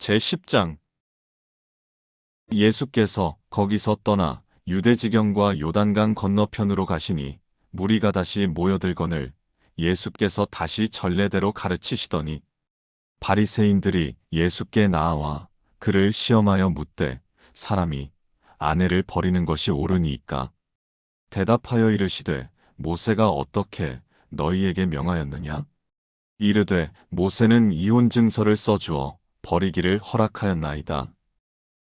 제10장 예수께서 거기서 떠나 유대지경과 요단강 건너편으로 가시니 무리가 다시 모여들거늘 예수께서 다시 전례대로 가르치시더니 바리새인들이 예수께 나아와 그를 시험하여 묻되 사람이 아내를 버리는 것이 옳으니이까? 대답하여 이르시되 모세가 어떻게 너희에게 명하였느냐? 이르되 모세는 이혼 증서를 써주어 버리기를 허락하였나이다.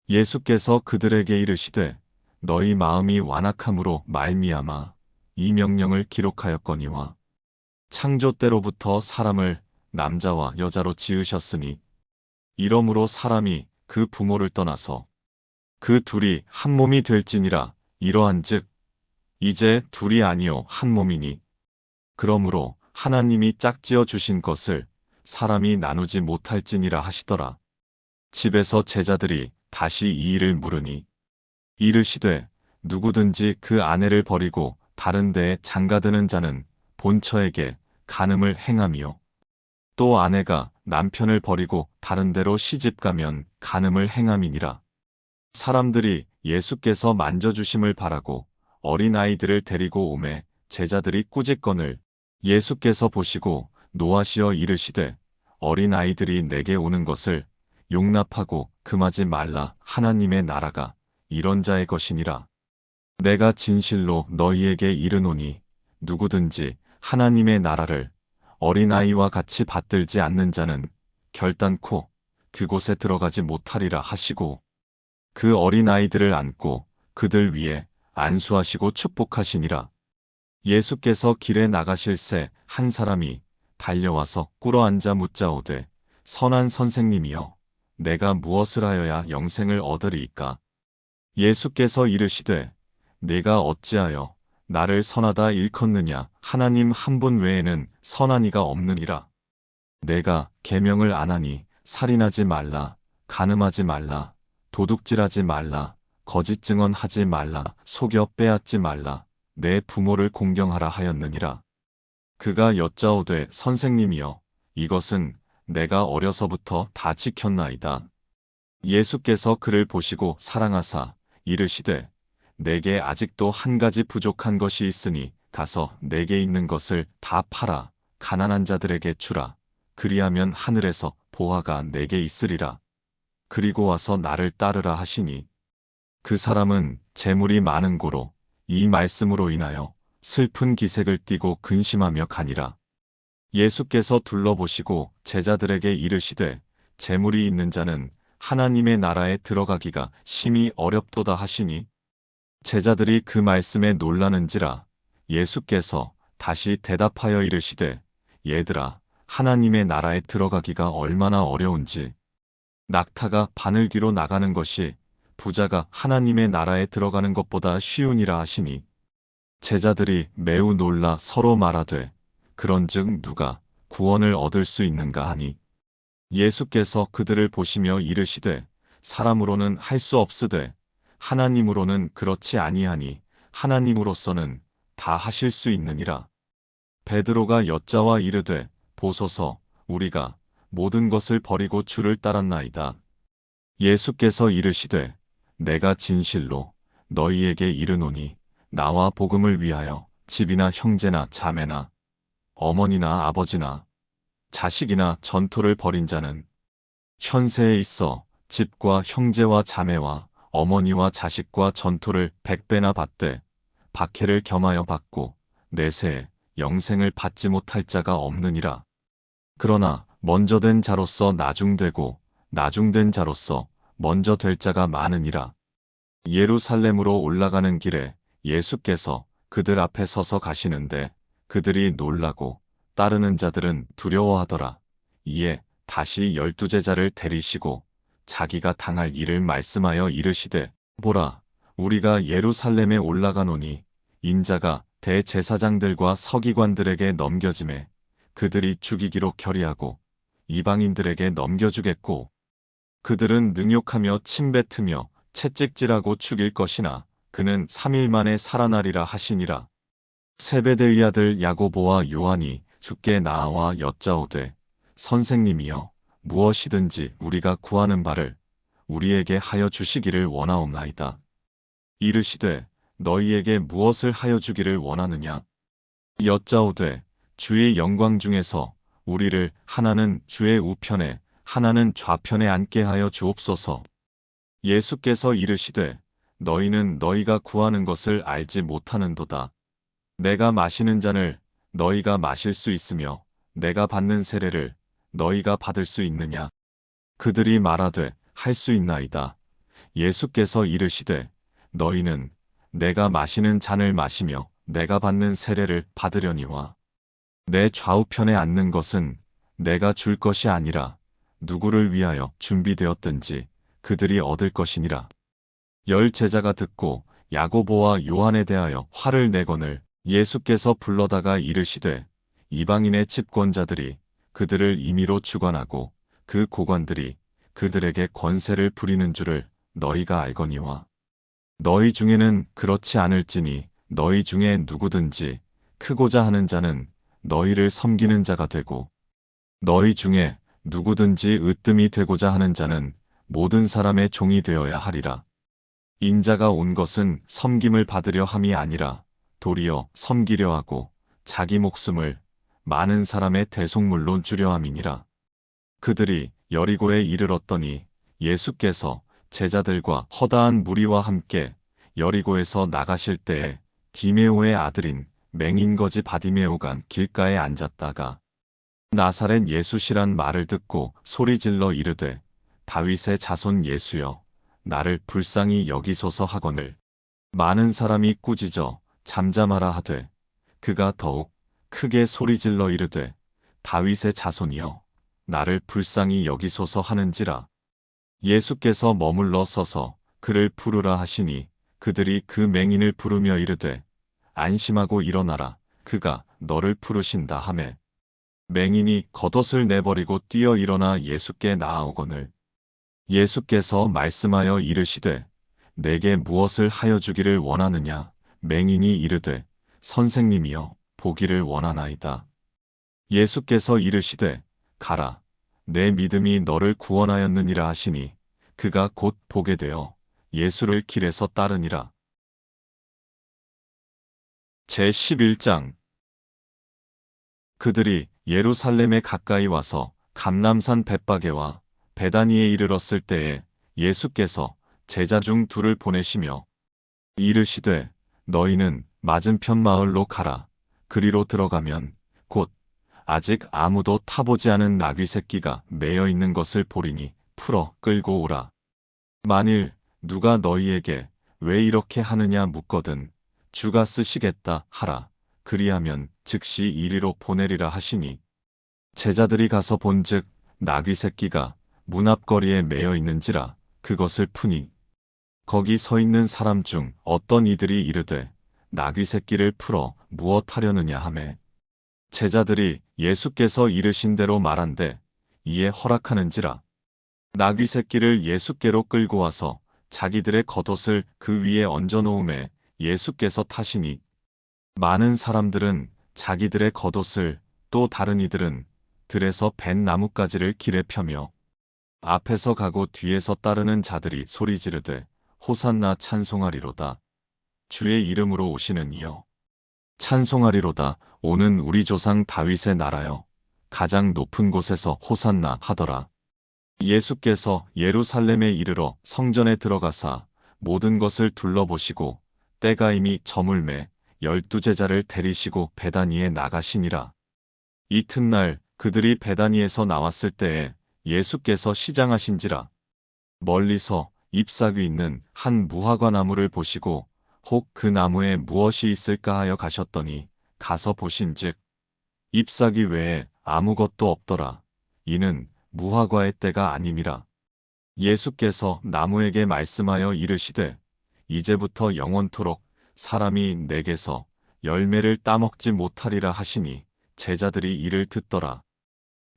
예수께서 그들에게 이르시되 너희 마음이 완악함으로 말미암아 이 명령을 기록하였거니와 창조 때로부터 사람을 남자와 여자로 지으셨으니 이러므로 사람이 그 부모를 떠나서 그 둘이 한 몸이 될지니라. 이러한즉 이제 둘이 아니요 한 몸이니 그러므로 하나님이 짝지어 주신 것을 사람이 나누지 못할지니라 하시더라. 집에서 제자들이 다시 이 일을 물으니 이르시되 누구든지 그 아내를 버리고 다른 데에 장가드는 자는 본처에게 간음을 행함이요 또 아내가 남편을 버리고 다른 데로 시집가면 간음을 행함이니라. 사람들이 예수께서 만져주심을 바라고 어린아이들을 데리고 오매 제자들이 꾸짖거늘 예수께서 보시고 노하시어 이르시되 어린아이들이 내게 오는 것을 용납하고 금하지 말라. 하나님의 나라가 이런 자의 것이니라. 내가 진실로 너희에게 이르노니 누구든지 하나님의 나라를 어린아이와 같이 받들지 않는 자는 결단코 그곳에 들어가지 못하리라 하시고 그 어린아이들을 안고 그들 위에 안수하시고 축복하시니라. 예수께서 길에 나가실새 한 사람이 달려와서 꿇어앉아 묻자오되 선한 선생님이여 내가 무엇을 하여야 영생을 얻으리이까? 예수께서 이르시되 네가 어찌하여 나를 선하다 일컫느냐? 하나님 한 분 외에는 선한 이가 없느니라. 내가 계명을 안 하니 살인하지 말라, 간음하지 말라, 도둑질하지 말라, 거짓 증언하지 말라, 속여 빼앗지 말라, 내 부모를 공경하라 하였느니라. 그가 여짜오되 선생님이여 이것은 내가 어려서부터 다 지켰나이다. 예수께서 그를 보시고 사랑하사 이르시되 내게 아직도 한 가지 부족한 것이 있으니 가서 내게 있는 것을 다 팔아 가난한 자들에게 주라. 그리하면 하늘에서 보화가 내게 있으리라. 그리고 와서 나를 따르라 하시니 그 사람은 재물이 많은 고로 이 말씀으로 인하여 슬픈 기색을 띠고 근심하며 가니라. 예수께서 둘러보시고 제자들에게 이르시되 재물이 있는 자는 하나님의 나라에 들어가기가 심히 어렵도다 하시니 제자들이 그 말씀에 놀라는지라. 예수께서 다시 대답하여 이르시되 얘들아 하나님의 나라에 들어가기가 얼마나 어려운지 낙타가 바늘귀로 나가는 것이 부자가 하나님의 나라에 들어가는 것보다 쉬우니라 하시니 제자들이 매우 놀라 서로 말하되 그런즉 누가 구원을 얻을 수 있는가 하니 예수께서 그들을 보시며 이르시되 사람으로는 할 수 없으되 하나님으로는 그렇지 아니하니 하나님으로서는 다 하실 수 있느니라. 베드로가 여짜와 이르되 보소서 우리가 모든 것을 버리고 주를 따랐나이다. 예수께서 이르시되 내가 진실로 너희에게 이르노니 나와 복음을 위하여 집이나 형제나 자매나 어머니나 아버지나 자식이나 전토를 벌인 자는 현세에 있어 집과 형제와 자매와 어머니와 자식과 전토를 100배나 받되 박해를 겸하여 받고 내세에 영생을 받지 못할 자가 없느니라. 그러나 먼저 된 자로서 나중되고 나중된 자로서 먼저 될 자가 많으니라. 예루살렘으로 올라가는 길에 예수께서 그들 앞에 서서 가시는데 그들이 놀라고 따르는 자들은 두려워하더라. 이에 다시 12제자를 데리시고 자기가 당할 일을 말씀하여 이르시되 보라 우리가 예루살렘에 올라가노니 인자가 대제사장들과 서기관들에게 넘겨짐에 그들이 죽이기로 결의하고 이방인들에게 넘겨주겠고 그들은 능욕하며 침뱉으며 채찍질하고 죽일 것이나 그는 3일 만에 살아나리라 하시니라. 세베대의 아들 야고보와 요한이 주께 나와 여짜오되 선생님이여 무엇이든지 우리가 구하는 바를 우리에게 하여 주시기를 원하옵나이다. 이르시되 너희에게 무엇을 하여 주기를 원하느냐? 여짜오되 주의 영광 중에서 우리를 하나는 주의 우편에 하나는 좌편에 앉게 하여 주옵소서. 예수께서 이르시되 너희는 너희가 구하는 것을 알지 못하는도다. 내가 마시는 잔을 너희가 마실 수 있으며 내가 받는 세례를 너희가 받을 수 있느냐? 그들이 말하되 할 수 있나이다. 예수께서 이르시되 너희는 내가 마시는 잔을 마시며 내가 받는 세례를 받으려니와 내 좌우편에 앉는 것은 내가 줄 것이 아니라 누구를 위하여 준비되었든지 그들이 얻을 것이니라. 열 제자가 듣고 야고보와 요한에 대하여 화를 내거늘 예수께서 불러다가 이르시되 이방인의 집권자들이 그들을 임의로 주관하고 그 고관들이 그들에게 권세를 부리는 줄을 너희가 알거니와 너희 중에는 그렇지 않을지니 너희 중에 누구든지 크고자 하는 자는 너희를 섬기는 자가 되고 너희 중에 누구든지 으뜸이 되고자 하는 자는 모든 사람의 종이 되어야 하리라. 인자가 온 것은 섬김을 받으려 함이 아니라 도리어 섬기려 하고 자기 목숨을 많은 사람의 대속물로 주려 함이니라. 그들이 여리고에 이르렀더니 예수께서 제자들과 허다한 무리와 함께 여리고에서 나가실 때에 디메오의 아들인 맹인거지 바디메오가 길가에 앉았다가 나사렛 예수시란 말을 듣고 소리질러 이르되 다윗의 자손 예수여 나를 불쌍히 여기소서 하거늘 많은 사람이 꾸짖어 잠잠하라 하되 그가 더욱 크게 소리질러 이르되 다윗의 자손이여 나를 불쌍히 여기소서 하는지라. 예수께서 머물러 서서 그를 부르라 하시니 그들이 그 맹인을 부르며 이르되 안심하고 일어나라 그가 너를 부르신다 하매 맹인이 겉옷을 내버리고 뛰어 일어나 예수께 나아오거늘 예수께서 말씀하여 이르시되 내게 무엇을 하여 주기를 원하느냐? 맹인이 이르되 선생님이여 보기를 원하나이다. 예수께서 이르시되 가라 내 믿음이 너를 구원하였느니라 하시니 그가 곧 보게 되어 예수를 길에서 따르니라. 제11장 그들이 예루살렘에 가까이 와서 감람산 벳바게와 베다니에 이르렀을 때에 예수께서 제자 중 둘을 보내시며 이르시되 너희는 맞은편 마을로 가라. 그리로 들어가면 곧 아직 아무도 타보지 않은 나귀 새끼가 매여 있는 것을 보리니 풀어 끌고 오라. 만일 누가 너희에게 왜 이렇게 하느냐 묻거든 주가 쓰시겠다 하라. 그리하면 즉시 이리로 보내리라 하시니 제자들이 가서 본즉 나귀 새끼가 문 앞거리에 매여 있는지라 그것을 푸니 거기 서 있는 사람 중 어떤 이들이 이르되 나귀 새끼를 풀어 무엇 하려느냐 하매 제자들이 예수께서 이르신 대로 말한대 이에 허락하는지라. 나귀 새끼를 예수께로 끌고 와서 자기들의 겉옷을 그 위에 얹어 놓음에 예수께서 타시니 많은 사람들은 자기들의 겉옷을 또 다른 이들은 들에서 벤 나뭇가지를 길에 펴며 앞에서 가고 뒤에서 따르는 자들이 소리 지르되 호산나 찬송하리로다. 주의 이름으로 오시는 이여 찬송하리로다. 오는 우리 조상 다윗의 나라여 가장 높은 곳에서 호산나 하더라. 예수께서 예루살렘에 이르러 성전에 들어가사 모든 것을 둘러보시고 때가 이미 저물매 12제자를 데리시고 베다니에 나가시니라. 이튿날 그들이 베다니에서 나왔을 때에 예수께서 시장하신지라. 멀리서 잎사귀 있는 한 무화과 나무를 보시고 혹 그 나무에 무엇이 있을까 하여 가셨더니 가서 보신즉 잎사귀 외에 아무것도 없더라. 이는 무화과의 때가 아님이라. 예수께서 나무에게 말씀하여 이르시되 이제부터 영원토록 사람이 내게서 열매를 따먹지 못하리라 하시니 제자들이 이를 듣더라.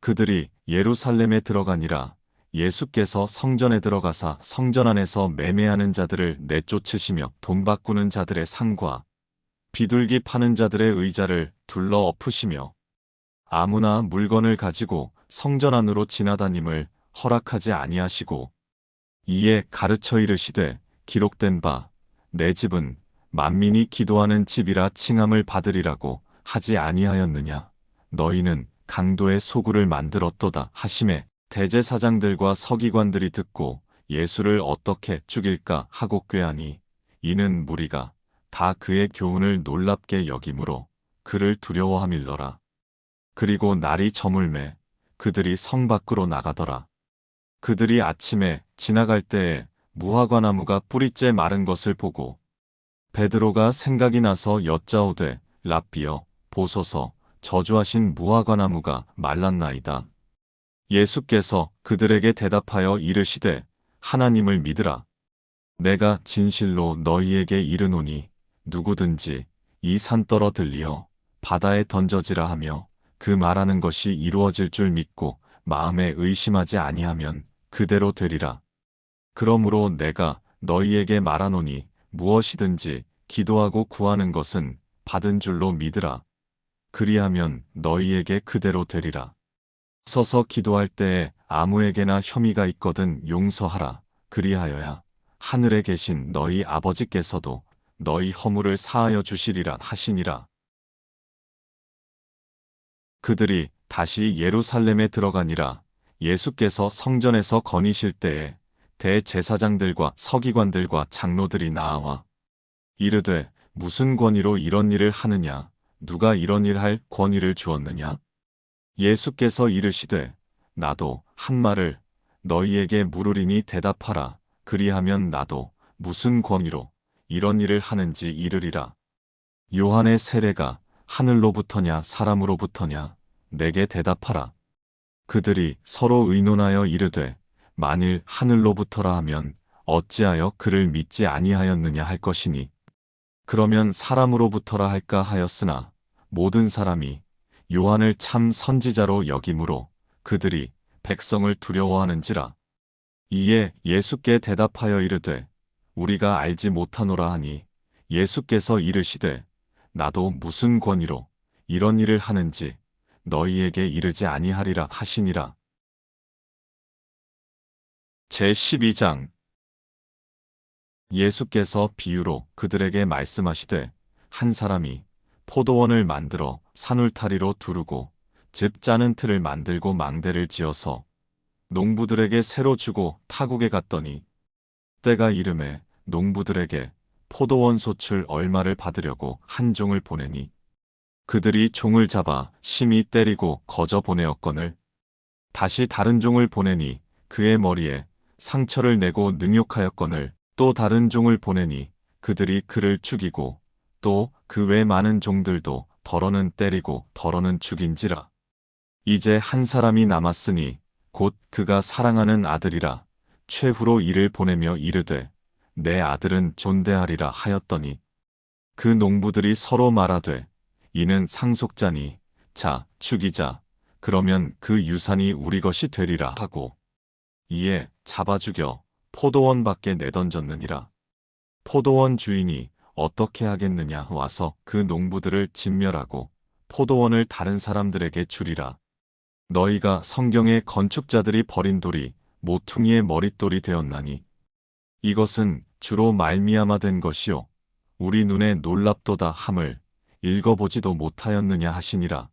그들이 예루살렘에 들어가니라. 예수께서 성전에 들어가사 성전 안에서 매매하는 자들을 내쫓으시며 돈 바꾸는 자들의 상과 비둘기 파는 자들의 의자를 둘러 엎으시며 아무나 물건을 가지고 성전 안으로 지나다님을 허락하지 아니하시고 이에 가르쳐 이르시되 기록된 바 내 집은 만민이 기도하는 집이라 칭함을 받으리라고 하지 아니하였느냐. 너희는 강도의 소굴을 만들었도다 하시매 대제사장들과 서기관들이 듣고 예수를 어떻게 죽일까 하고 꾀하니 이는 무리가 다 그의 교훈을 놀랍게 여김으로 그를 두려워함일러라. 그리고 날이 저물매 그들이 성 밖으로 나가더라. 그들이 아침에 지나갈 때에 무화과나무가 뿌리째 마른 것을 보고 베드로가 생각이 나서 여짜오되 랍비여 보소서 저주하신 무화과나무가 말랐나이다. 예수께서 그들에게 대답하여 이르시되 하나님을 믿으라. 내가 진실로 너희에게 이르노니 누구든지 이 산더러 들리어 바다에 던져지라 하며 그 말하는 것이 이루어질 줄 믿고 마음에 의심하지 아니하면 그대로 되리라. 그러므로 내가 너희에게 말하노니 무엇이든지 기도하고 구하는 것은 받은 줄로 믿으라. 그리하면 너희에게 그대로 되리라. 서서 기도할 때에 아무에게나 혐의가 있거든 용서하라. 그리하여야 하늘에 계신 너희 아버지께서도 너희 허물을 사하여 주시리라 하시니라. 그들이 다시 예루살렘에 들어가니라. 예수께서 성전에서 거니실 때에 대제사장들과 서기관들과 장로들이 나와 이르되 무슨 권위로 이런 일을 하느냐? 누가 이런 일 할 권위를 주었느냐? 예수께서 이르시되 나도 한 말을 너희에게 물으리니 대답하라. 그리하면 나도 무슨 권위로 이런 일을 하는지 이르리라. 요한의 세례가 하늘로부터냐 사람으로부터냐? 내게 대답하라. 그들이 서로 의논하여 이르되 만일 하늘로부터라 하면 어찌하여 그를 믿지 아니하였느냐 할 것이니 그러면 사람으로부터라 할까 하였으나 모든 사람이 요한을 참 선지자로 여김으로 그들이 백성을 두려워하는지라. 이에 예수께 대답하여 이르되 우리가 알지 못하노라 하니 예수께서 이르시되 나도 무슨 권위로 이런 일을 하는지 너희에게 이르지 아니하리라 하시니라. 제12장 예수께서 비유로 그들에게 말씀하시되 한 사람이 포도원을 만들어 산울타리로 두르고 즙 짜는 틀을 만들고 망대를 지어서 농부들에게 새로 주고 타국에 갔더니 때가 이름에 농부들에게 포도원 소출 얼마를 받으려고 한 종을 보내니 그들이 종을 잡아 심히 때리고 거저 보내었거늘 다시 다른 종을 보내니 그의 머리에 상처를 내고 능욕하였거늘 또 다른 종을 보내니 그들이 그를 죽이고 또 그 외 많은 종들도 더러는 때리고 더러는 죽인지라. 이제 한 사람이 남았으니 곧 그가 사랑하는 아들이라. 최후로 이를 보내며 이르되 내 아들은 존대하리라 하였더니 그 농부들이 서로 말하되 이는 상속자니 자 죽이자. 그러면 그 유산이 우리 것이 되리라 하고 이에 잡아 죽여 포도원 밖에 내던졌느니라. 포도원 주인이 어떻게 하겠느냐 와서 그 농부들을 진멸하고 포도원을 다른 사람들에게 주리라. 너희가 성경의 건축자들이 버린 돌이 모퉁이의 머릿돌이 되었나니 이것은 주로 말미암아 된 것이요 우리 눈에 놀랍도다 함을 읽어보지도 못하였느냐 하시니라.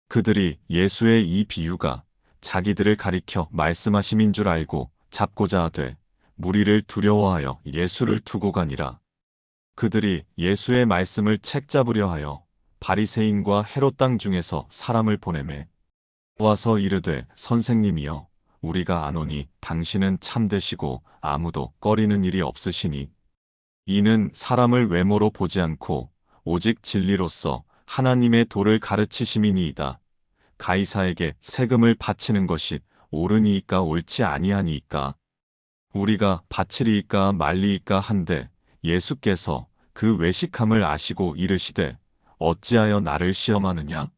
그들이 예수의 이 비유가 자기들을 가리켜 말씀하심인 줄 알고 잡고자 하되 무리를 두려워하여 예수를 두고 가니라. 그들이 예수의 말씀을 책잡으려 하여 바리새인과 헤롯 땅 중에서 사람을 보내매 와서 이르되 선생님이여 우리가 아노니 당신은 참되시고 아무도 꺼리는 일이 없으시니 이는 사람을 외모로 보지 않고 오직 진리로서 하나님의 도를 가르치심이니이다. 가이사에게 세금을 바치는 것이 옳으니이까 옳지 아니하니이까 우리가 바치리이까 말리이까 한데 예수께서 그 외식함을 아시고 이르시되 어찌하여 나를 시험하느냐?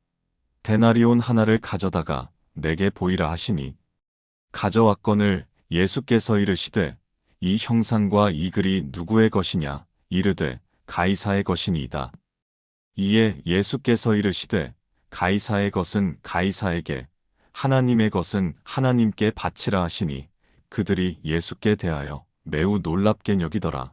데나리온 하나를 가져다가 내게 보이라 하시니 가져왔거늘 예수께서 이르시되 이 형상과 이 글이 누구의 것이냐? 이르되 가이사의 것이니이다. 이에 예수께서 이르시되 가이사의 것은 가이사에게, 하나님의 것은 하나님께 바치라 하시니 그들이 예수께 대하여 매우 놀랍게 여기더라.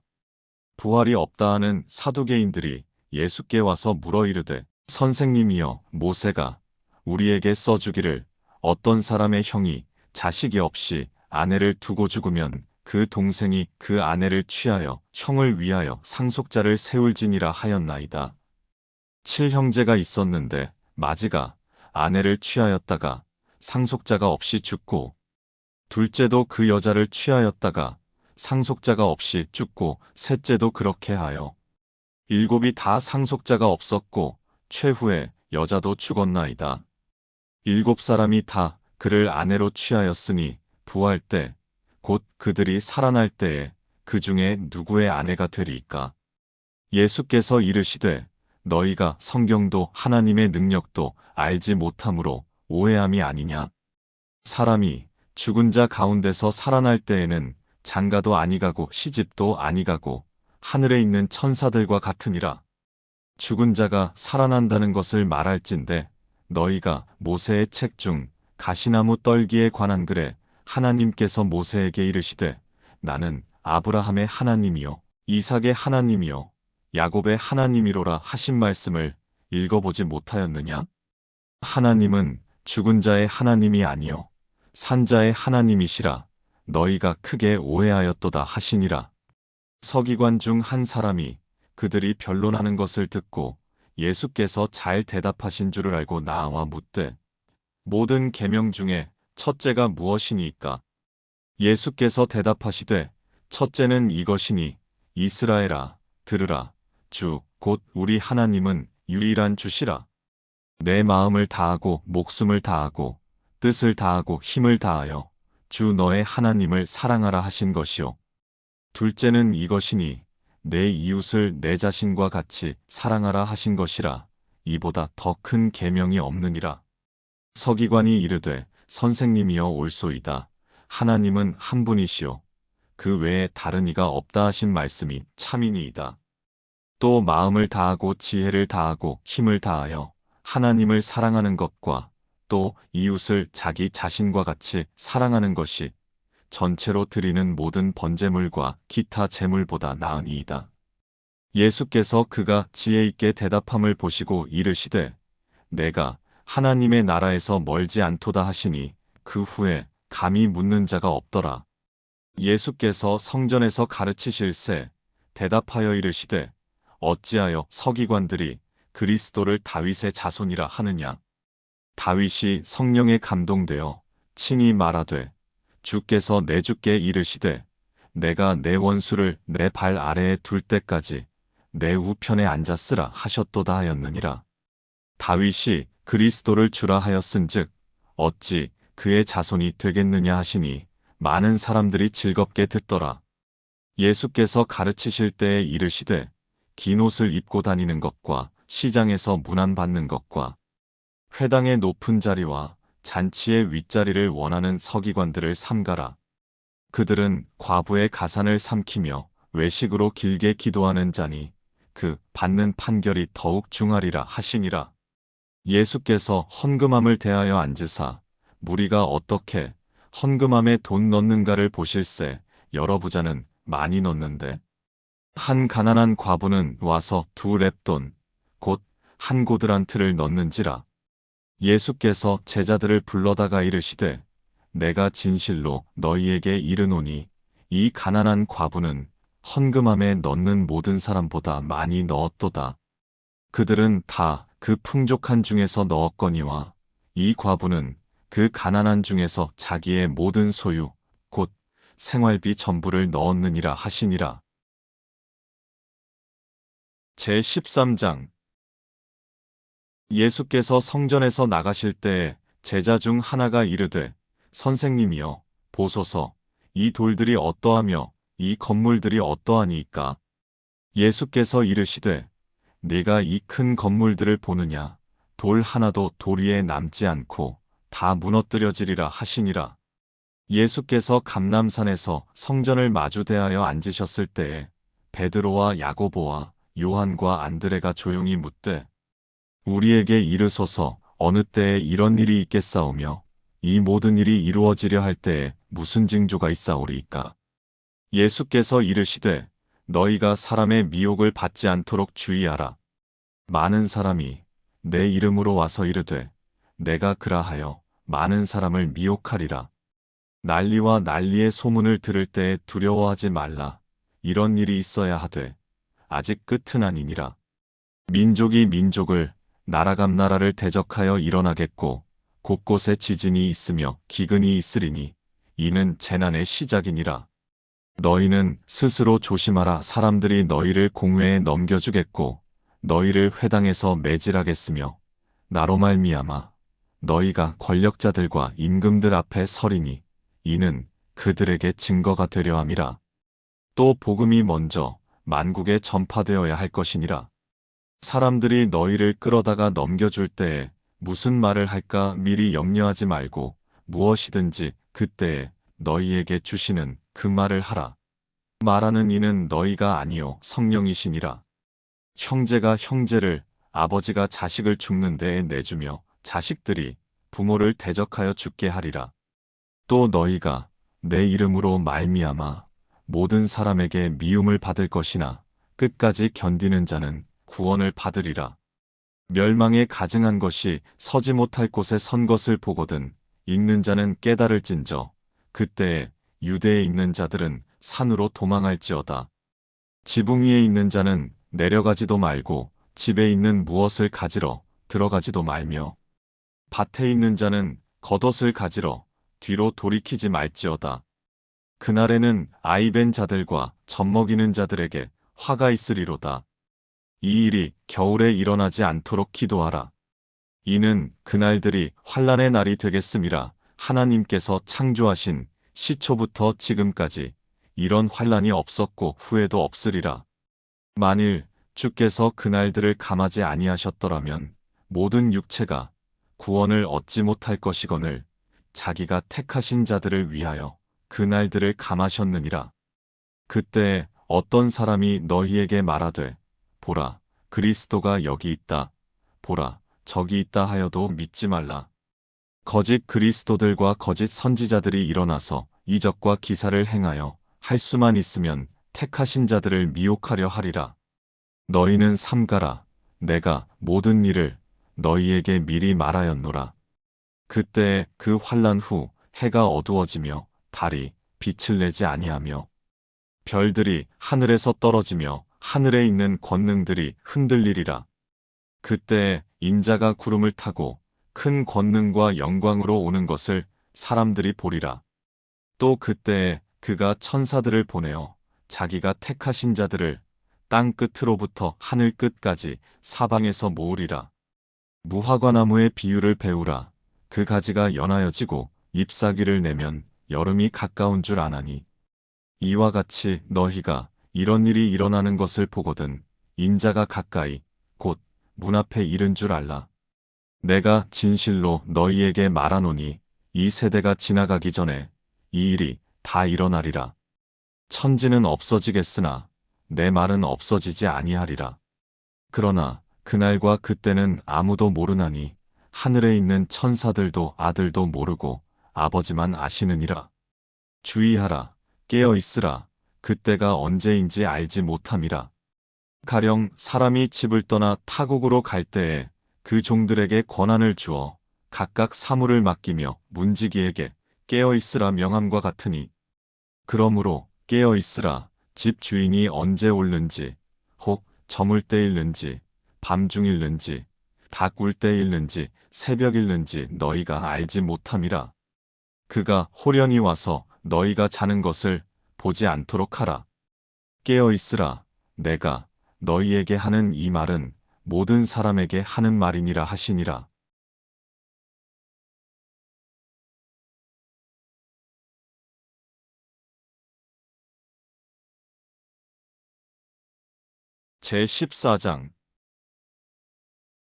부활이 없다 하는 사두개인들이 예수께 와서 물어 이르되, 선생님이여, 모세가 우리에게 써주기를 어떤 사람의 형이 자식이 없이 아내를 두고 죽으면 그 동생이 그 아내를 취하여 형을 위하여 상속자를 세울지니라 하였나이다. 7형제가 있었는데 마지가 아내를 취하였다가 상속자가 없이 죽고, 둘째도 그 여자를 취하였다가 상속자가 없이 죽고, 셋째도 그렇게 하여 일곱이 다 상속자가 없었고 최후에 여자도 죽었나이다. 7사람이 다 그를 아내로 취하였으니 부활 때 곧 그들이 살아날 때에 그 중에 누구의 아내가 되리이까? 예수께서 이르시되, 너희가 성경도 하나님의 능력도 알지 못함으로 오해함이 아니냐? 사람이 죽은 자 가운데서 살아날 때에는 장가도 아니가고 시집도 아니가고 하늘에 있는 천사들과 같으니라. 죽은 자가 살아난다는 것을 말할진대 너희가 모세의 책 중 가시나무 떨기에 관한 글에 하나님께서 모세에게 이르시되, 나는 아브라함의 하나님이요 이삭의 하나님이요 야곱의 하나님이로라 하신 말씀을 읽어보지 못하였느냐? 하나님은 죽은 자의 하나님이 아니요 산 자의 하나님이시라. 너희가 크게 오해하였도다 하시니라. 서기관 중 한 사람이 그들이 변론하는 것을 듣고 예수께서 잘 대답하신 줄을 알고 나와 묻되, 모든 계명 중에 첫째가 무엇이니까? 예수께서 대답하시되, 첫째는 이것이니 이스라엘아 들으라. 주 곧 우리 하나님은 유일한 주시라. 내 마음을 다하고 목숨을 다하고 뜻을 다하고 힘을 다하여 주 너의 하나님을 사랑하라 하신 것이요. 둘째는 이것이니 내 이웃을 내 자신과 같이 사랑하라 하신 것이라. 이보다 더 큰 계명이 없느니라. 서기관이 이르되, 선생님이여 옳소이다. 하나님은 한 분이시요 그 외에 다른 이가 없다 하신 말씀이 참이니이다. 또 마음을 다하고 지혜를 다하고 힘을 다하여 하나님을 사랑하는 것과 또 이웃을 자기 자신과 같이 사랑하는 것이 전체로 드리는 모든 번제물과 기타 제물보다 나으니이다. 예수께서 그가 지혜 있게 대답함을 보시고 이르시되, 내가 하나님의 나라에서 멀지 않도다 하시니 그 후에 감히 묻는 자가 없더라. 예수께서 성전에서 가르치실새 대답하여 이르시되, 어찌하여 서기관들이 그리스도를 다윗의 자손이라 하느냐? 다윗이 성령에 감동되어 친히 말하되, 주께서 내 주께 이르시되, 내가 내 원수를 내 발 아래에 둘 때까지 내 우편에 앉았으라 하셨도다 하였느니라. 다윗이 그리스도를 주라 하였은즉 어찌 그의 자손이 되겠느냐 하시니 많은 사람들이 즐겁게 듣더라. 예수께서 가르치실 때에 이르시되, 긴 옷을 입고 다니는 것과 시장에서 문안받는 것과 회당의 높은 자리와 잔치의 윗자리를 원하는 서기관들을 삼가라. 그들은 과부의 가산을 삼키며 외식으로 길게 기도하는 자니 그 받는 판결이 더욱 중하리라 하시니라. 예수께서 헌금함을 대하여 앉으사 무리가 어떻게 헌금함에 돈 넣는가를 보실새 여러 부자는 많이 넣는데 한 가난한 과부는 와서 2렙돈 곧 한 고드란트를 넣는지라. 예수께서 제자들을 불러다가 이르시되, 내가 진실로 너희에게 이르노니 이 가난한 과부는 헌금함에 넣는 모든 사람보다 많이 넣었도다. 그들은 다 그 풍족한 중에서 넣었거니와 이 과부는 그 가난한 중에서 자기의 모든 소유 곧 생활비 전부를 넣었느니라 하시니라. 제13장. 예수께서 성전에서 나가실 때에 제자 중 하나가 이르되, 선생님이여 보소서, 이 돌들이 어떠하며 이 건물들이 어떠하니이까? 예수께서 이르시되, 네가 이 큰 건물들을 보느냐? 돌 하나도 돌 위에 남지 않고 다 무너뜨려지리라 하시니라. 예수께서 감람산에서 성전을 마주 대하여 앉으셨을 때에 베드로와 야고보와 요한과 안드레가 조용히 묻되, 우리에게 이르소서, 어느 때에 이런 일이 있겠사오며 이 모든 일이 이루어지려 할 때에 무슨 징조가 있사오리이까. 예수께서 이르시되 너희가 사람의 미혹을 받지 않도록 주의하라. 많은 사람이 내 이름으로 와서 이르되 내가 그라하여 많은 사람을 미혹하리라. 난리와 난리의 소문을 들을 때에 두려워하지 말라. 이런 일이 있어야 하되 아직 끝은 아니니라. 민족이 민족을 나라가 나라를 대적하여 일어나겠고 곳곳에 지진이 있으며 기근이 있으리니 이는 재난의 시작이니라. 너희는 스스로 조심하라. 사람들이 너희를 공회에 넘겨주겠고 너희를 회당에서 매질하겠으며 나로 말미암아 너희가 권력자들과 임금들 앞에 서리니 이는 그들에게 증거가 되려 함이라. 또 복음이 먼저 만국에 전파되어야 할 것이니라. 사람들이 너희를 끌어다가 넘겨줄 때에 무슨 말을 할까 미리 염려하지 말고 무엇이든지 그때에 너희에게 주시는 그 말을 하라. 말하는 이는 너희가 아니요 성령이시니라. 형제가 형제를, 아버지가 자식을 죽는 데에 내주며 자식들이 부모를 대적하여 죽게 하리라. 또 너희가 내 이름으로 말미암아 모든 사람에게 미움을 받을 것이나 끝까지 견디는 자는 구원을 받으리라. 멸망에 가증한 것이 서지 못할 곳에 선 것을 보거든 읽는 자는 깨달을진저 그때에 유대에 있는 자들은 산으로 도망할지어다. 지붕 위에 있는 자는 내려가지도 말고 집에 있는 무엇을 가지러 들어가지도 말며 밭에 있는 자는 겉옷을 가지러 뒤로 돌이키지 말지어다. 그날에는 아이벤 자들과 젖먹이는 자들에게 화가 있으리로다. 이 일이 겨울에 일어나지 않도록 기도하라. 이는 그날들이 환난의 날이 되겠음이라. 하나님께서 창조하신 시초부터 지금까지 이런 환난이 없었고 후에도 없으리라. 만일 주께서 그날들을 감하지 아니하셨더라면 모든 육체가 구원을 얻지 못할 것이거늘 자기가 택하신 자들을 위하여 그날들을 감하셨느니라. 그때에 어떤 사람이 너희에게 말하되 보라 그리스도가 여기 있다 보라 저기 있다 하여도 믿지 말라. 거짓 그리스도들과 거짓 선지자들이 일어나서 이적과 기사를 행하여 할 수만 있으면 택하신 자들을 미혹하려 하리라. 너희는 삼가라. 내가 모든 일을 너희에게 미리 말하였노라. 그때에 그 환난 후 해가 어두워지며 달이 빛을 내지 아니하며 별들이 하늘에서 떨어지며 하늘에 있는 권능들이 흔들리리라. 그때에 인자가 구름을 타고 큰 권능과 영광으로 오는 것을 사람들이 보리라. 또 그때에 그가 천사들을 보내어 자기가 택하신 자들을 땅 끝으로부터 하늘 끝까지 사방에서 모으리라. 무화과나무의 비유를 배우라. 그 가지가 연하여지고 잎사귀를 내면 여름이 가까운 줄 아나니 이와 같이 너희가 이런 일이 일어나는 것을 보거든 인자가 가까이 곧 문 앞에 이른 줄 알라. 내가 진실로 너희에게 말하노니 이 세대가 지나가기 전에 이 일이 다 일어나리라. 천지는 없어지겠으나 내 말은 없어지지 아니하리라. 그러나 그날과 그때는 아무도 모르나니 하늘에 있는 천사들도 아들도 모르고 아버지만 아시느니라. 주의하라. 깨어 있으라. 그때가 언제인지 알지 못함이라. 가령 사람이 집을 떠나 타국으로 갈 때에 그 종들에게 권한을 주어 각각 사물을 맡기며 문지기에게 깨어 있으라 명함과 같으니 그러므로 깨어 있으라. 집 주인이 언제 올는지 혹 저물 때 일는지 밤중 일는지 닭 울 때 일는지 새벽 일는지 너희가 알지 못함이라. 그가 호련히 와서 너희가 자는 것을 보지 않도록 하라. 깨어 있으라. 내가 너희에게 하는 이 말은 모든 사람에게 하는 말이니라 하시니라. 제14장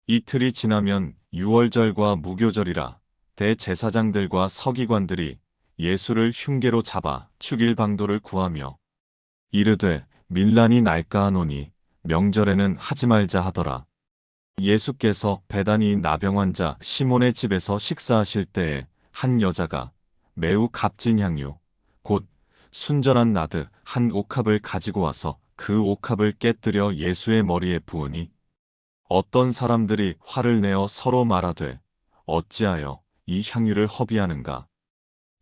이틀이 지나면 유월절과 무교절이라. 대제사장들과 서기관들이 예수를 흉계로 잡아 죽일 방도를 구하며 이르되 밀란이 날까 하노니 명절에는 하지 말자 하더라. 예수께서 베다니 나병 환자 시몬의 집에서 식사하실 때에 한 여자가 매우 값진 향유, 곧 순전한 나드 한 옥합을 가지고 와서 그 옥합을 깨뜨려 예수의 머리에 부으니 어떤 사람들이 화를 내어 서로 말하되 어찌하여 이 향유를 허비하는가?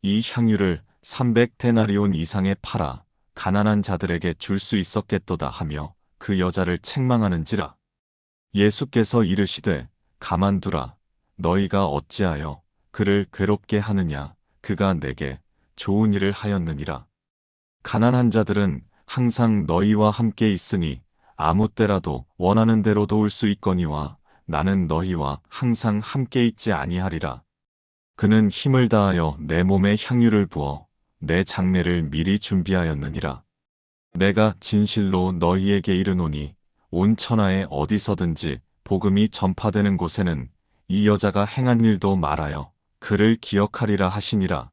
이 향유를 300데나리온 이상에 팔아 가난한 자들에게 줄 수 있었겠도다 하며 그 여자를 책망하는지라. 예수께서 이르시되 가만두라. 너희가 어찌하여 그를 괴롭게 하느냐? 그가 내게 좋은 일을 하였느니라. 가난한 자들은 항상 너희와 함께 있으니 아무 때라도 원하는 대로 도울 수 있거니와 나는 너희와 항상 함께 있지 아니하리라. 그는 힘을 다하여 내 몸에 향유를 부어 내 장례를 미리 준비하였느니라. 내가 진실로 너희에게 이르노니 온 천하에 어디서든지 복음이 전파되는 곳에는 이 여자가 행한 일도 말하여 그를 기억하리라 하시니라.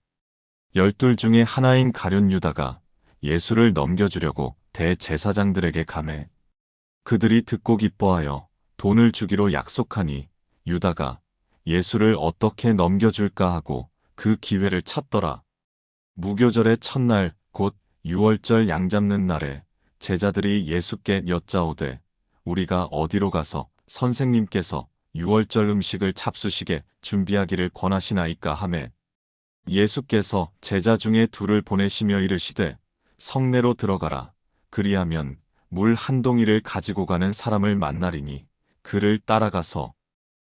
12 중에 하나인 가룟 유다가 예수를 넘겨주려고 대제사장들에게 가매 그들이 듣고 기뻐하여 돈을 주기로 약속하니 유다가 예수를 어떻게 넘겨줄까 하고 그 기회를 찾더라. 무교절의 첫날 곧 유월절 양 잡는 날에 제자들이 예수께 여짜오되 우리가 어디로 가서 선생님께서 유월절 음식을 잡수시게 준비하기를 권하시나이까 하매 예수께서 제자 중에 둘을 보내시며 이르시되 성내로 들어가라. 그리하면 물 한 동이를 가지고 가는 사람을 만나리니 그를 따라가서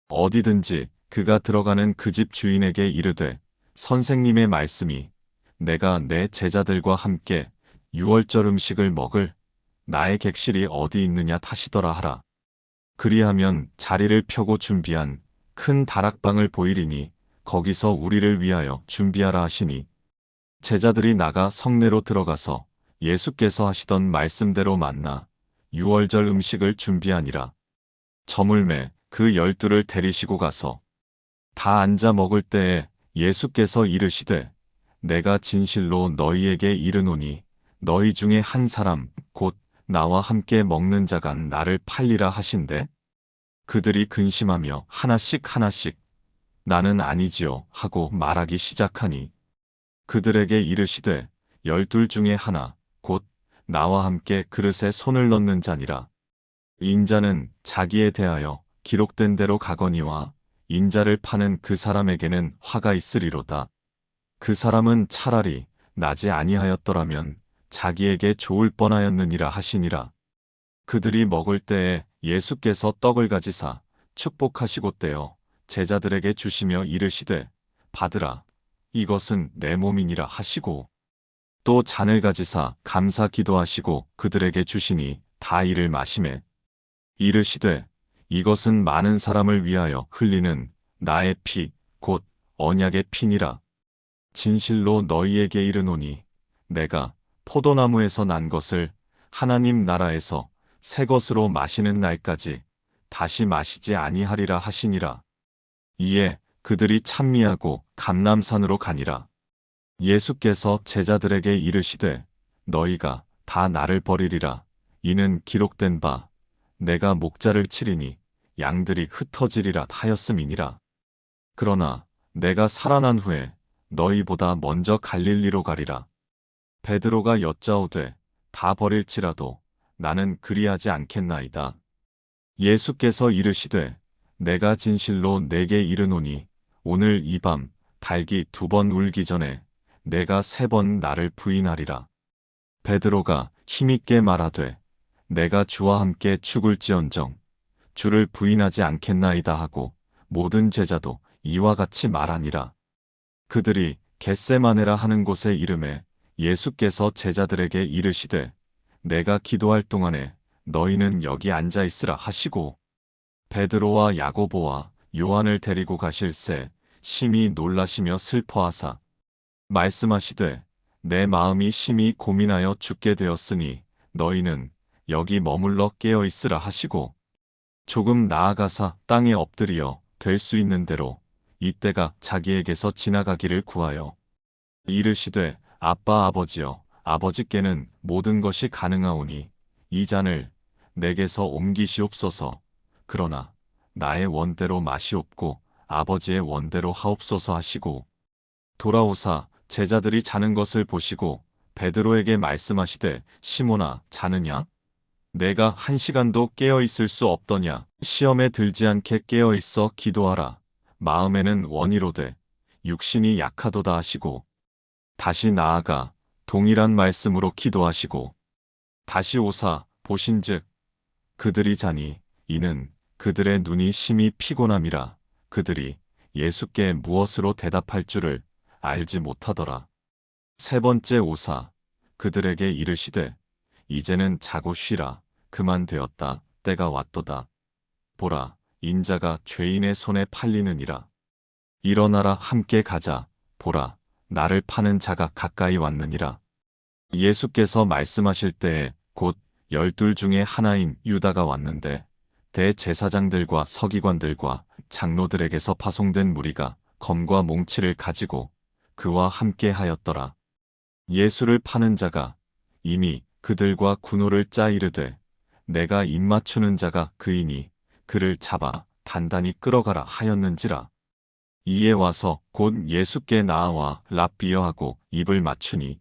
어디든지 그가 들어가는 그 집 주인에게 이르되 선생님의 말씀이 내가 내 제자들과 함께 유월절 음식을 먹을 나의 객실이 어디 있느냐 하시더라 하라. 그리하면 자리를 펴고 준비한 큰 다락방을 보이리니 거기서 우리를 위하여 준비하라 하시니 제자들이 나가 성내로 들어가서 예수께서 하시던 말씀대로 만나 유월절 음식을 준비하니라. 저물매 그 12를 데리시고 가서 다 앉아 먹을 때에 예수께서 이르시되 내가 진실로 너희에게 이르노니 너희 중에 한 사람 곧 나와 함께 먹는 자가 나를 팔리라 하신대. 그들이 근심하며 하나씩 하나씩 나는 아니지요 하고 말하기 시작하니 그들에게 이르시되 12 중에 하나 곧 나와 함께 그릇에 손을 넣는 자니라. 인자는 자기에 대하여 기록된 대로 가거니와 인자를 파는 그 사람에게는 화가 있으리로다. 그 사람은 차라리 나지 아니하였더라면 자기에게 좋을 뻔하였느니라 하시니라. 그들이 먹을 때에 예수께서 떡을 가지사 축복하시고 떼어 제자들에게 주시며 이르시되 받으라. 이것은 내 몸이니라 하시고 또 잔을 가지사 감사 기도하시고 그들에게 주시니 다 이를 마시매 이르시되 이것은 많은 사람을 위하여 흘리는 나의 피 곧 언약의 피니라. 진실로 너희에게 이르노니 내가 포도나무에서 난 것을 하나님 나라에서 새 것으로 마시는 날까지 다시 마시지 아니하리라 하시니라. 이에 그들이 찬미하고 감람산으로 가니라. 예수께서 제자들에게 이르시되 너희가 다 나를 버리리라. 이는 기록된 바 내가 목자를 치리니 양들이 흩어지리라 하였음이니라. 그러나 내가 살아난 후에 너희보다 먼저 갈릴리로 가리라. 베드로가 여짜오되 다 버릴지라도 나는 그리하지 않겠나이다. 예수께서 이르시되 내가 진실로 내게 이르노니 오늘 이 밤 닭이 2번 울기 전에 내가 3번 나를 부인하리라. 베드로가 힘있게 말하되 내가 주와 함께 죽을지언정 주를 부인하지 않겠나이다 하고 모든 제자도 이와 같이 말하니라. 그들이 겟세마네라 하는 곳에 이르매 예수께서 제자들에게 이르시되 내가 기도할 동안에 너희는 여기 앉아 있으라 하시고 베드로와 야고보와 요한을 데리고 가실새 심히 놀라시며 슬퍼하사 말씀하시되 내 마음이 심히 고민하여 죽게 되었으니 너희는 여기 머물러 깨어 있으라 하시고 조금 나아가사 땅에 엎드리어 될 수 있는 대로 이때가 자기에게서 지나가기를 구하여 이르시되 아빠 아버지여 아버지께는 모든 것이 가능하오니 이 잔을 내게서 옮기시옵소서. 그러나 나의 원대로 마시옵고 아버지의 원대로 하옵소서 하시고 돌아오사 제자들이 자는 것을 보시고 베드로에게 말씀하시되 시몬아 자느냐? 내가 1시간도 깨어 있을 수 없더냐? 시험에 들지 않게 깨어 있어 기도하라. 마음에는 원이로되 육신이 약하도다 하시고 다시 나아가 동일한 말씀으로 기도하시고 다시 오사 보신즉 그들이 자니 이는 그들의 눈이 심히 피곤함이라. 그들이 예수께 무엇으로 대답할 줄을 알지 못하더라. 세 번째 오사 그들에게 이르시되 이제는 자고 쉬라. 그만 되었다. 때가 왔도다. 보라 인자가 죄인의 손에 팔리느니라. 일어나라 함께 가자. 보라 나를 파는 자가 가까이 왔느니라. 예수께서 말씀하실 때에 곧 12 중에 하나인 유다가 왔는데 대제사장들과 서기관들과 장로들에게서 파송된 무리가 검과 몽치를 가지고 그와 함께 하였더라. 예수를 파는 자가 이미 그들과 군호를 짜 이르되 내가 입맞추는 자가 그이니 그를 잡아 단단히 끌어가라 하였는지라. 이에 와서 곧 예수께 나아와 랍비어하고 입을 맞추니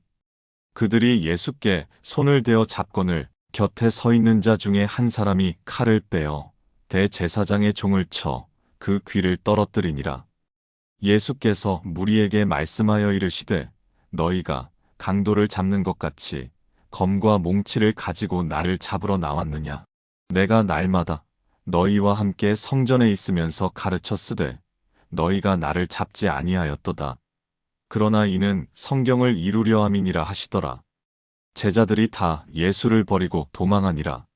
그들이 예수께 손을 대어 잡거늘 곁에 서 있는 자 중에 한 사람이 칼을 빼어 대제사장의 종을 쳐 그 귀를 떨어뜨리니라. 예수께서 무리에게 말씀하여 이르시되 너희가 강도를 잡는 것 같이 검과 몽치를 가지고 나를 잡으러 나왔느냐. 내가 날마다 너희와 함께 성전에 있으면서 가르쳤으되 너희가 나를 잡지 아니하였도다. 그러나 이는 성경을 이루려 함이니라 하시더라. 제자들이 다 예수를 버리고 도망하니라.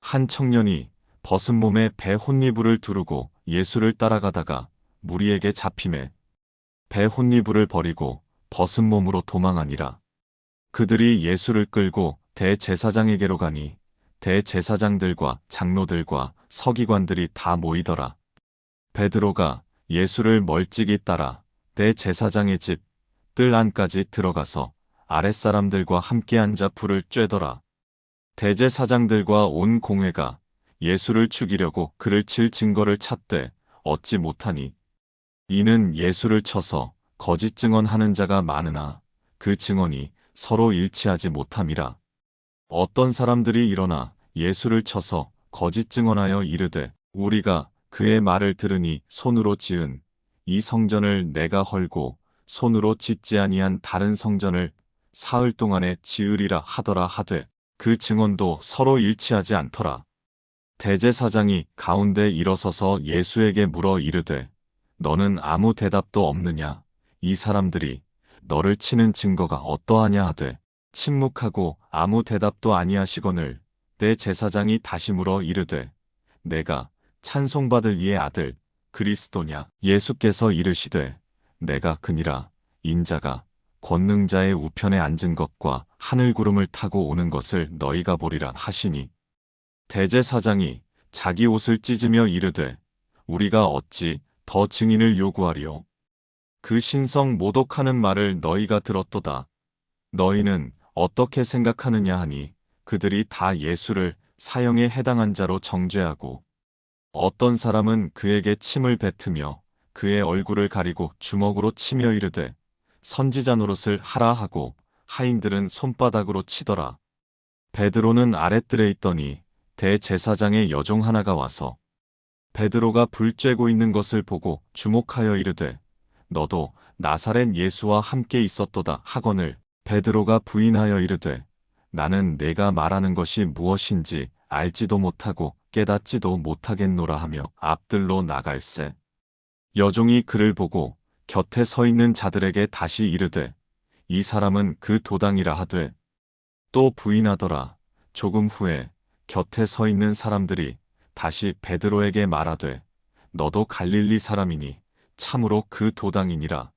한 청년이 벗은 몸에 배 혼니부를 두르고 예수를 따라가다가 무리에게 잡히매 배 혼니부를 버리고 벗은 몸으로 도망하니라. 그들이 예수를 끌고 대제사장에게로 가니 대제사장들과 장로들과 서기관들이 다 모이더라. 베드로가 예수를 멀찍이 따라 대제사장의 집 뜰 안까지 들어가서 아랫사람들과 함께 앉아 불을 쬐더라. 대제사장들과 온 공회가 예수를 죽이려고 그를 칠 증거를 찾되 얻지 못하니 이는 예수를 쳐서 거짓 증언하는 자가 많으나 그 증언이 서로 일치하지 못함이라. 어떤 사람들이 일어나 예수를 쳐서 거짓 증언하여 이르되 우리가 그의 말을 들으니 손으로 지은 이 성전을 내가 헐고 손으로 짓지 아니한 다른 성전을 사흘 동안에 지으리라 하더라 하되 그 증언도 서로 일치하지 않더라. 대제사장이 가운데 일어서서 예수에게 물어 이르되 너는 아무 대답도 없느냐. 이 사람들이 너를 치는 증거가 어떠하냐 하되 침묵하고 아무 대답도 아니하시거늘 대제사장이 다시 물어 이르되 내가 찬송받을 이의 아들 그리스도냐. 예수께서 이르시되 내가 그니라. 인자가 권능자의 우편에 앉은 것과 하늘 구름을 타고 오는 것을 너희가 보리라 하시니 대제사장이 자기 옷을 찢으며 이르되 우리가 어찌 더 증인을 요구하리요. 그 신성 모독하는 말을 너희가 들었도다. 너희는 어떻게 생각하느냐 하니 그들이 다 예수를 사형에 해당한 자로 정죄하고 어떤 사람은 그에게 침을 뱉으며 그의 얼굴을 가리고 주먹으로 치며 이르되 선지자 노릇을 하라 하고 하인들은 손바닥으로 치더라. 베드로는 아랫뜰에 있더니 대제사장의 여종 하나가 와서 베드로가 불 쬐고 있는 것을 보고 주목하여 이르되 너도 나사렛 예수와 함께 있었도다 하거늘 베드로가 부인하여 이르되 나는 내가 말하는 것이 무엇인지 알지도 못하고 깨닫지도 못하겠노라 하며 앞뜰로 나갈새. 여종이 그를 보고 곁에 서 있는 자들에게 다시 이르되 이 사람은 그 도당이라 하되 또 부인하더라. 조금 후에 곁에 서 있는 사람들이 다시 베드로에게 말하되 너도 갈릴리 사람이니 참으로 그 도당이니라.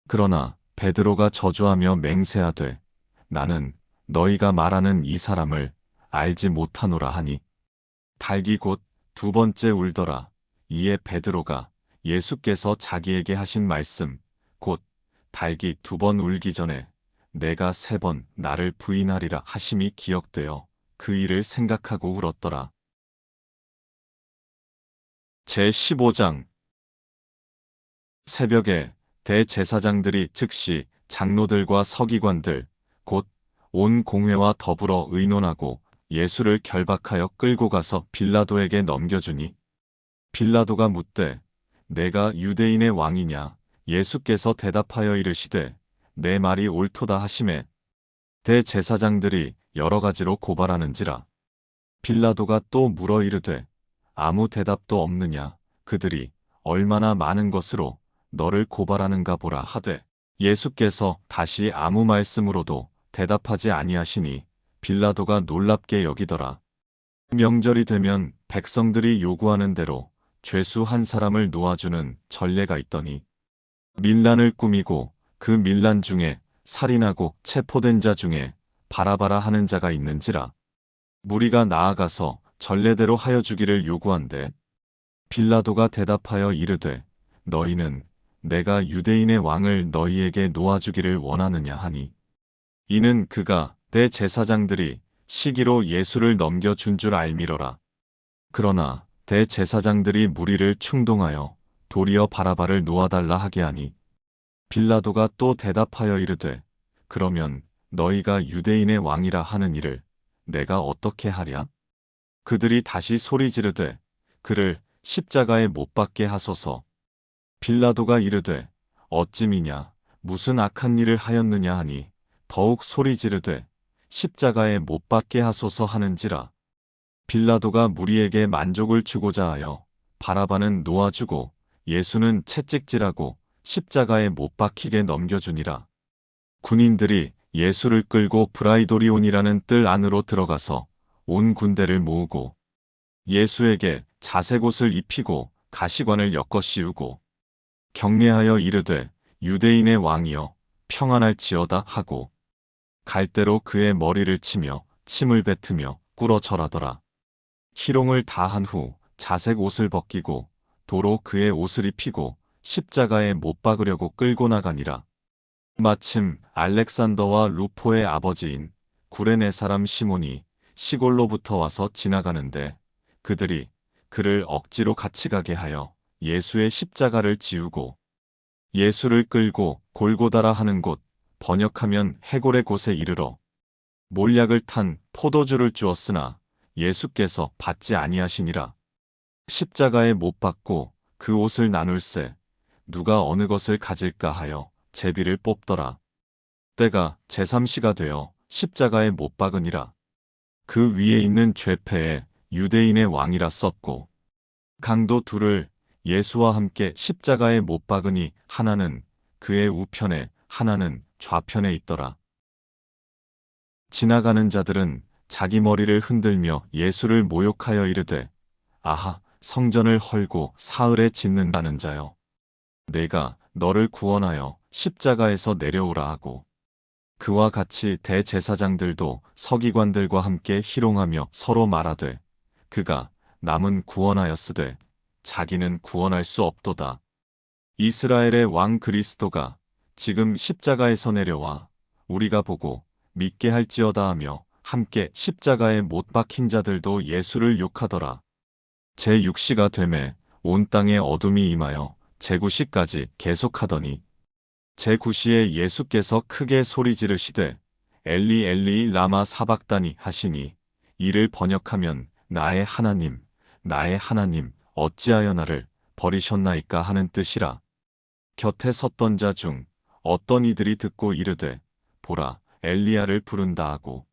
그러나 베드로가 저주하며 맹세하되 나는 너희가 말하는 이 사람을 알지 못하노라 하니 닭이 곧 두 번째 울더라. 이에 베드로가 예수께서 자기에게 하신 말씀 곧 닭이 두 번 울기 전에 내가 세 번 나를 부인하리라 하심이 기억되어 그 일을 생각하고 울었더라. 제15장 새벽에 대제사장들이 즉시 장로들과 서기관들 곧 온 공회와 더불어 의논하고 예수를 결박하여 끌고 가서 빌라도에게 넘겨주니 빌라도가 묻되 내가 유대인의 왕이냐 예수께서 대답하여 이르시되 내 말이 옳도다 하시매 대제사장들이 여러 가지로 고발하는지라 빌라도가 또 물어 이르되 아무 대답도 없느냐 그들이 얼마나 많은 것으로 너를 고발하는가 보라 하되 예수께서 다시 아무 말씀으로도 대답하지 아니하시니 빌라도가 놀랍게 여기더라. 명절이 되면 백성들이 요구하는 대로 죄수 한 사람을 놓아주는 전례가 있더니 밀란을 꾸미고 그 밀란 중에 살인하고 체포된 자 중에 바라바라 하는 자가 있는지라 무리가 나아가서 전례대로 하여 주기를 요구한대 빌라도가 대답하여 이르되 너희는 내가 유대인의 왕을 너희에게 놓아주기를 원하느냐 하니 이는 그가 대제사장들이 시기로 예수를 넘겨준 줄 알미러라. 그러나 대제사장들이 무리를 충동하여 도리어 바라바를 놓아달라 하게 하니 빌라도가 또 대답하여 이르되 그러면 너희가 유대인의 왕이라 하는 이를 내가 어떻게 하랴? 그들이 다시 소리 지르되 그를 십자가에 못 박게 하소서. 빌라도가 이르되 어찌미냐 무슨 악한 일을 하였느냐 하니 더욱 소리 지르되 십자가에 못 박게 하소서 하는지라. 빌라도가 무리에게 만족을 주고자 하여 바라바는 놓아주고 예수는 채찍질하고 십자가에 못 박히게 넘겨주니라. 군인들이 예수를 끌고 브라이도리온이라는 뜰 안으로 들어가서 온 군대를 모으고 예수에게 자색 옷을 입히고 가시관을 엮어 씌우고 경례하여 이르되 유대인의 왕이여 평안할지어다 하고 갈대로 그의 머리를 치며 침을 뱉으며 꿇어 절하더라. 희롱을 다한 후 자색 옷을 벗기고 도로 그의 옷을 입히고 십자가에 못 박으려고 끌고 나가니라. 마침 알렉산더와 루포의 아버지인 구레네 사람 시몬이 시골로부터 와서 지나가는데 그들이 그를 억지로 같이 가게 하여 예수의 십자가를 지우고 예수를 끌고 골고다라 하는 곳 번역하면 해골의 곳에 이르러 몰약을 탄 포도주를 주었으나 예수께서 받지 아니하시니라. 십자가에 못 박고 그 옷을 나눌세 누가 어느 것을 가질까 하여 제비를 뽑더라. 때가 제3시가 되어 십자가에 못 박으니라. 그 위에 있는 죄패에 유대인의 왕이라 썼고 강도 둘을 예수와 함께 십자가에 못 박으니 하나는 그의 우편에 하나는 좌편에 있더라. 지나가는 자들은 자기 머리를 흔들며 예수를 모욕하여 이르되 아하 성전을 헐고 사흘에 짓는다는 자여 내가 너를 구원하여 십자가에서 내려오라 하고 그와 같이 대제사장들도 서기관들과 함께 희롱하며 서로 말하되 그가 남은 구원하였으되 자기는 구원할 수 없도다. 이스라엘의 왕 그리스도가 지금 십자가에서 내려와 우리가 보고 믿게 할지어다 하며 함께 십자가에 못 박힌 자들도 예수를 욕하더라. 제6시가 되매 온 땅에 어둠이 임하여 제9시까지 계속하더니 제9시에 예수께서 크게 소리 지르시되 엘리 엘리 라마 사박다니 하시니 이를 번역하면 나의 하나님 어찌하여 나를 버리셨나이까 하는 뜻이라. 곁에 섰던 자 중 어떤 이들이 듣고 이르되 보라 엘리야를 부른다 하고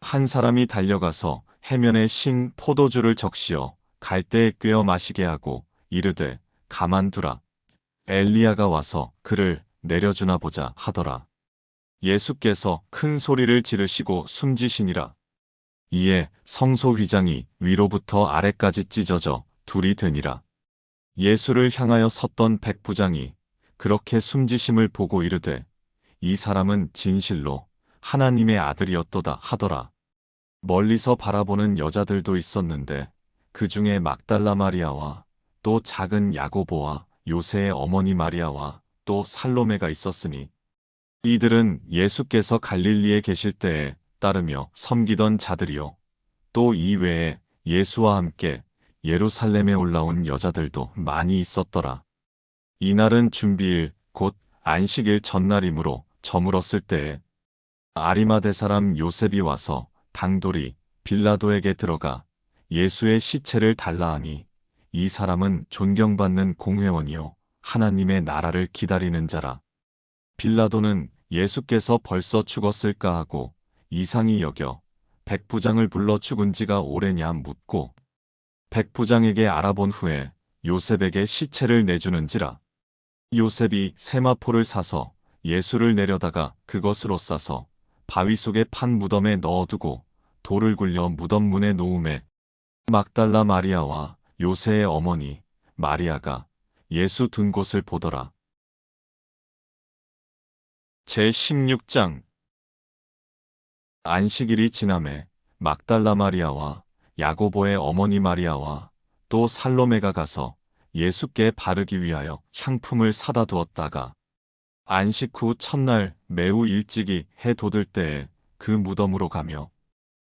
한 사람이 달려가서 해면에 신 포도주를 적시어 갈대에 꿰어 마시게 하고 이르되 가만두라 엘리야가 와서 그를 내려주나 보자 하더라. 예수께서 큰 소리를 지르시고 숨지시니라. 이에 성소 휘장이 위로부터 아래까지 찢어져 둘이 되니라. 예수를 향하여 섰던 백부장이 그렇게 숨지심을 보고 이르되 이 사람은 진실로 하나님의 아들이었도다 하더라. 멀리서 바라보는 여자들도 있었는데 그 중에 막달라 마리아와 또 작은 야고보와 요새의 어머니 마리아와 또 살로메가 있었으니 이들은 예수께서 갈릴리에 계실 때에 따르며 섬기던 자들이요 또 이외에 예수와 함께 예루살렘에 올라온 여자들도 많이 있었더라. 이날은 준비일 곧 안식일 전날이므로 저물었을 때에 아리마대 사람 요셉이 와서 당돌이 빌라도에게 들어가 예수의 시체를 달라 하니 이 사람은 존경받는 공회원이요 하나님의 나라를 기다리는 자라. 빌라도는 예수께서 벌써 죽었을까 하고 이상히 여겨 백부장을 불러 죽은 지가 오래냐 묻고 백부장에게 알아본 후에 요셉에게 시체를 내주는지라. 요셉이 세마포를 사서 예수를 내려다가 그것으로 싸서 바위 속에 판 무덤에 넣어두고 돌을 굴려 무덤 문에 놓음에 막달라 마리아와 요새의 어머니 마리아가 예수 둔 곳을 보더라. 제16장 안식일이 지남에 막달라 마리아와 야고보의 어머니 마리아와 또 살로메가 가서 예수께 바르기 위하여 향품을 사다 두었다가 안식 후 첫날 매우 일찍이 해 돋을 때에 그 무덤으로 가며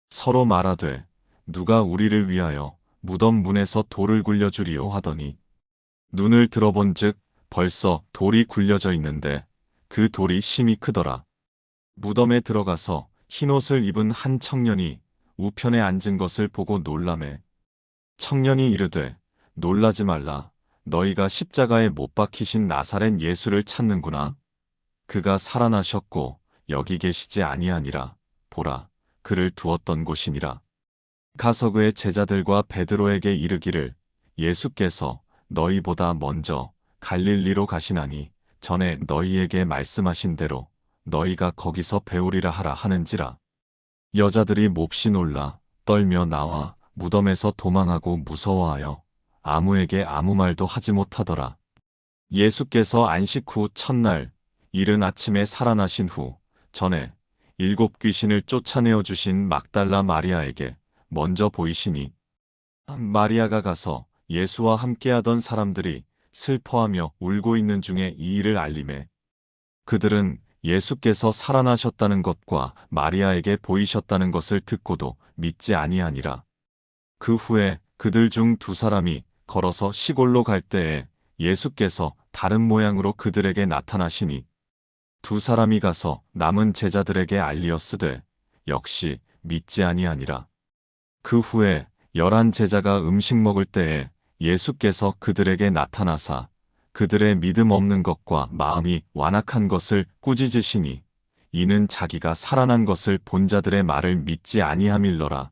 서로 말하되 누가 우리를 위하여 무덤 문에서 돌을 굴려주리요 하더니 눈을 들어본즉 벌써 돌이 굴려져 있는데 그 돌이 심히 크더라. 무덤에 들어가서 흰옷을 입은 한 청년이 우편에 앉은 것을 보고 놀라매 청년이 이르되 놀라지 말라. 너희가 십자가에 못 박히신 나사렛 예수를 찾는구나. 그가 살아나셨고 여기 계시지 아니하니라. 보라, 그를 두었던 곳이니라. 가서 그의 제자들과 베드로에게 이르기를 예수께서 너희보다 먼저 갈릴리로 가시나니 전에 너희에게 말씀하신 대로 너희가 거기서 배우리라 하라 하는지라. 여자들이 몹시 놀라 떨며 나와 무덤에서 도망하고 무서워하여 아무에게 아무 말도 하지 못하더라. 예수께서 안식 후 첫날 이른 아침에 살아나신 후 전에 7 귀신을 쫓아내어 주신 막달라 마리아에게 먼저 보이시니 마리아가 가서 예수와 함께하던 사람들이 슬퍼하며 울고 있는 중에 이 일을 알림해 그들은 예수께서 살아나셨다는 것과 마리아에게 보이셨다는 것을 듣고도 믿지 아니하니라. 그 후에 그들 중 2사람이 걸어서 시골로 갈 때에 예수께서 다른 모양으로 그들에게 나타나시니 2사람이 가서 남은 제자들에게 알리었으되 역시 믿지 아니하니라. 그 후에 11 제자가 음식 먹을 때에 예수께서 그들에게 나타나사 그들의 믿음 없는 것과 마음이 완악한 것을 꾸짖으시니 이는 자기가 살아난 것을 본 자들의 말을 믿지 아니함일러라.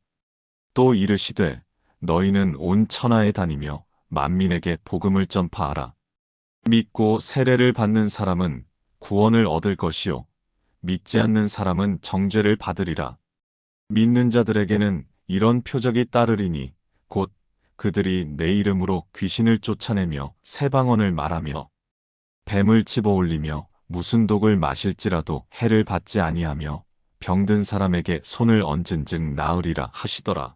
또 이르시되 너희는 온 천하에 다니며 만민에게 복음을 전파하라. 믿고 세례를 받는 사람은 구원을 얻을 것이요 믿지 않는 사람은 정죄를 받으리라. 믿는 자들에게는 이런 표적이 따르리니 곧 그들이 내 이름으로 귀신을 쫓아내며 새 방언을 말하며 뱀을 집어올리며 무슨 독을 마실지라도 해를 받지 아니하며 병든 사람에게 손을 얹은즉 나으리라 하시더라.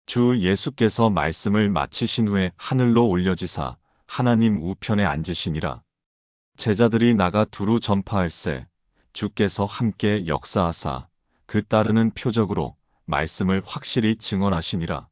주 예수께서 말씀을 마치신 후에 하늘로 올려지사 하나님 우편에 앉으시니라. 제자들이 나가 두루 전파할세 주께서 함께 역사하사 그 따르는 표적으로 말씀을 확실히 증언하시니라.